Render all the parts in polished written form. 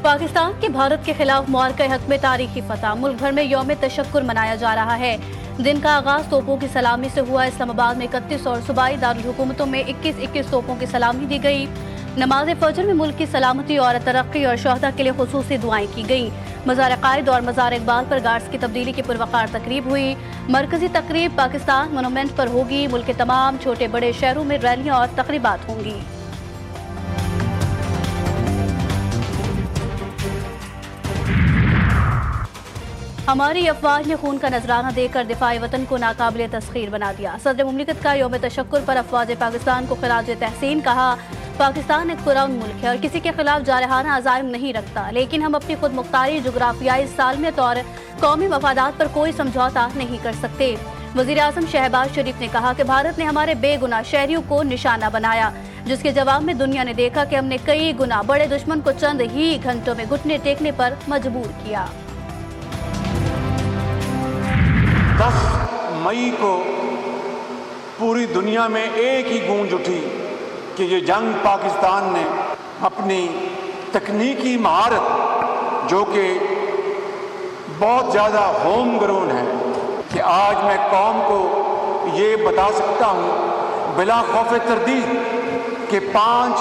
पाकिस्तान के भारत के खिलाफ मुआरका हक में तारीखी फतह। मुल्क भर में यौम तशक्कुर मनाया जा रहा है। दिन का आगाज तोपों की सलामी से हुआ। इस्लामाबाद में 31 और सूबाई दारुल हुकूमतों में 21-21 तोपों की सलामी दी गई। नमाज फजर में मुल्क की सलामती और तरक्की और शोहदा के लिए खुसूसी दुआएं की गई। मज़ार कायद और मज़ार इकबाल पर गार्ड्स की तब्दीली की पुरवकार तकरीब हुई। मरकजी तकरीब पाकिस्तान मोनूमेंट पर होगी। मुल्क के तमाम छोटे बड़े शहरों में रैलियां और तकरीबात होंगी। हमारी अफवाज ने खून का नजराना देकर दिफाई वतन को नाकाबिले तस्खीर बना दिया। सदर मुमलिकत का यौम तशक्कुर पर अफवाज पाकिस्तान को खिराज तहसीन कहा। पाकिस्तान एक पुरअमन मुल्क है और किसी के खिलाफ जारहाना अज़ाइम नहीं रखता, लेकिन हम अपनी खुद मुख्तारी, जुग्राफियाई सालमियत और कौमी मफादात पर कोई समझौता नहीं कर सकते। वज़ीर आज़म शहबाज शरीफ ने कहा कि भारत ने हमारे बेगुनाह शहरियों को निशाना बनाया, जिसके जवाब में दुनिया ने देखा कि हमने कई गुना बड़े दुश्मन को चंद ही घंटों में घुटने टेकने पर मजबूर किया। 10 मई को पूरी दुनिया में एक ही गूंज उठी कि ये जंग पाकिस्तान ने अपनी तकनीकी महारत, जो कि बहुत ज़्यादा होम ग्रोन है, कि आज मैं कौम को ये बता सकता हूँ बिला खौफ तरदीद कि 5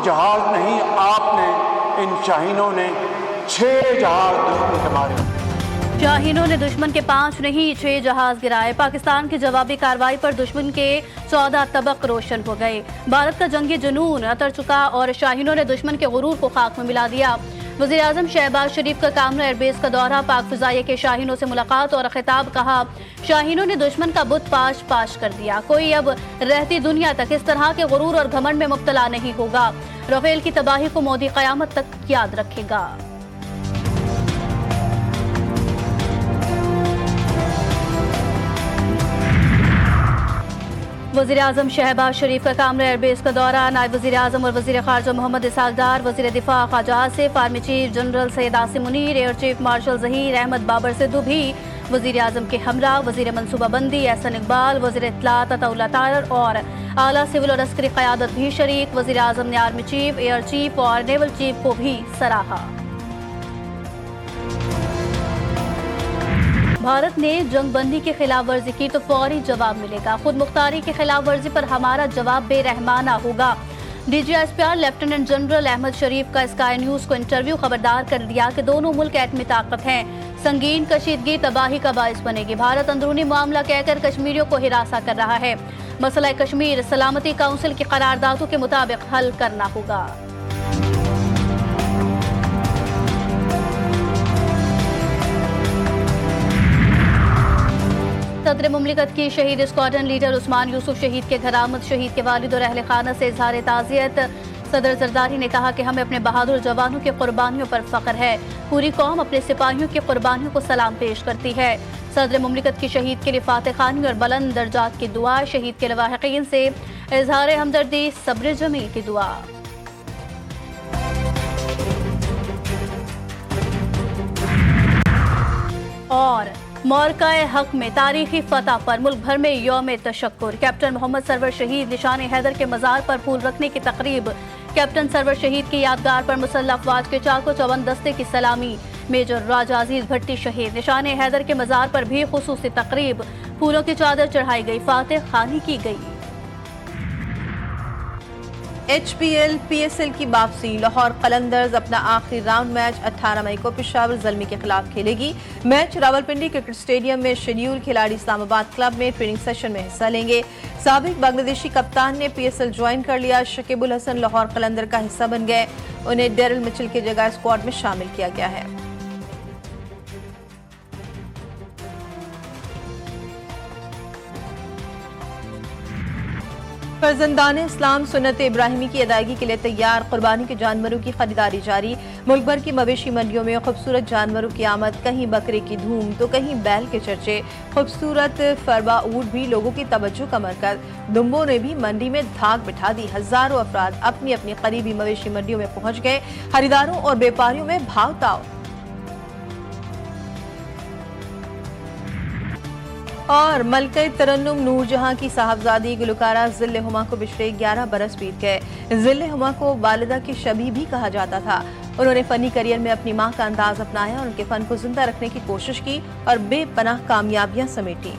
जहाज़ नहीं, आपने इन शाहीनों ने 6 जहाज़ दुश्मन के मारे। शाहीनों ने दुश्मन के 5 नहीं 6 जहाज गिराए। पाकिस्तान की जवाबी कार्रवाई पर दुश्मन के 14 तबक रोशन हो गए। भारत का जंगी जुनून उतर चुका और शाहीनों ने दुश्मन के गुरूर को खाक में मिला दिया। वज़ीर आज़म शहबाज शरीफ का कामरा एयरबेस का दौरा, पाक फिजाइया के शाहीनों से मुलाकात और खिताब। कहा, शाहीनों ने दुश्मन का बुत पाश पाश कर दिया। कोई अब रहती दुनिया तक इस तरह के गुरूर और घमंड में मुब्तला नहीं होगा। राफेल की तबाही को मोदी क़यामत तक याद रखेगा। वज़ीर आज़म शहबाज शरीफ का कामरा एयरबेस का दौरा, नायब वज़ीर आज़म और वज़ीर ख़ारजा मोहम्मद इसहाक़ डार, वज़ीर दिफा Khawaja Asif, army chief general Syed Asim Munir, air chief marshal Zaheer Ahmed Babar Sidhu भी वज़ीर आज़म के हमरा, वज़ीर मनसूबाबंदी एहसन इकबाल, वज़ीर इत्तलात अताउल्लाह तारर और आला सिविल और अस्करी क़यादत भी शरीक। वज़ीर आज़म ने आर्मी चीफ, एयर चीफ और नेवल चीफ को भी सराहा। भारत ने जंग बंदी की खिलाफ वर्जी की तो फौरी जवाब मिलेगा। खुद मुख्तारी की खिलाफ वर्जी पर हमारा जवाब बेरहमाना होगा। DGSPR लेफ्टिनेंट जनरल अहमद शरीफ का स्काई न्यूज को इंटरव्यू खबरदार कर दिया कि दोनों मुल्क एटमी ताकत हैं। संगीन कशीदगी तबाही का बायस बनेगी। भारत अंदरूनी मामला कहकर कश्मीरियों को हिरासा कर रहा है। मसला कश्मीर सलामती काउंसिल की करारदादों के मुताबिक हल करना होगा। सदर मुमलिकत की शहीद स्क्वाड्रन लीडर उस्मान यूसुफ शहीद के घर आमद। शहीद के वालिद और अहले खाना से इजहार ताज़ियत। सदर जरदारी ने कहा कि हमें अपने बहादुर जवानों की कुर्बानियों पर फख्र है। पूरी कौम अपने सिपाहियों की कुर्बानियों को सलाम पेश करती है। सदर मुमलिकत की शहीद के लिए फातह खानी और बुलंद दर्जात की दुआ। शहीद के लवाहिकीन से इजहार हमदर्दी, सब्र जमील की दुआ। और मुआरका-ए हक में तारीखी फतह पर मुल्क भर में यौम तशक्कुर। कैप्टन मोहम्मद सरवर शहीद निशान हैदर के मज़ार पर फूल रखने की तकरीब। कैप्टन सरवर शहीद की यादगार पर मुसल्लह अफवाज के 454 दस्ते की सलामी। मेजर राजा अजीज भट्टी शहीद निशान हैदर के मज़ार पर भी खुसूसी तकरीब। फूलों की चादर चढ़ाई गई, फातह खानी की गई। HPL PSL की वापसी। लाहौर कलंदर्स अपना आखिरी राउंड मैच 18 मई को पेशावर ज़ल्मी के खिलाफ खेलेगी। मैच रावलपिंडी क्रिकेट स्टेडियम में शेड्यूल। खिलाड़ी इस्लामाबाद क्लब में ट्रेनिंग सेशन में हिस्सा लेंगे। साबिक बांग्लादेशी कप्तान ने PSL ज्वाइन कर लिया। शकीबुल हसन लाहौर कलंदर का हिस्सा बन गए। उन्हें डेरिल मिचेल की जगह स्क्वाड में शामिल किया गया है। फर्जंदान इस्लाम सुन्नत इब्राहिमी की अदायगी के लिए तैयार। कुर्बानी के जानवरों की खरीदारी जारी। मुल्क भर की मवेशी मंडियों में खूबसूरत जानवरों की आमद। कहीं बकरे की धूम तो कहीं बैल के चर्चे। खूबसूरत फरवा ऊंट भी लोगों की तवज्जो का मरकज। दुम्बों ने भी मंडी में धाक बिठा दी। हजारों अफराद अपनी अपनी करीबी मवेशी मंडियों में पहुंच गए। खरीदारों और व्यापारियों में भाव ताव। और मलके तरन्नुम नूरजहां की साहबजादी गुलकारा जिल्ले हुमा को पिछले 11 बरस बीत गए। जिल्ले हुमा को वालिदा की शबीह भी कहा जाता था। उन्होंने फनी करियर में अपनी मां का अंदाज अपनाया और उनके फन को जिंदा रखने की कोशिश की और बेपनाह कामयाबियां समेटी।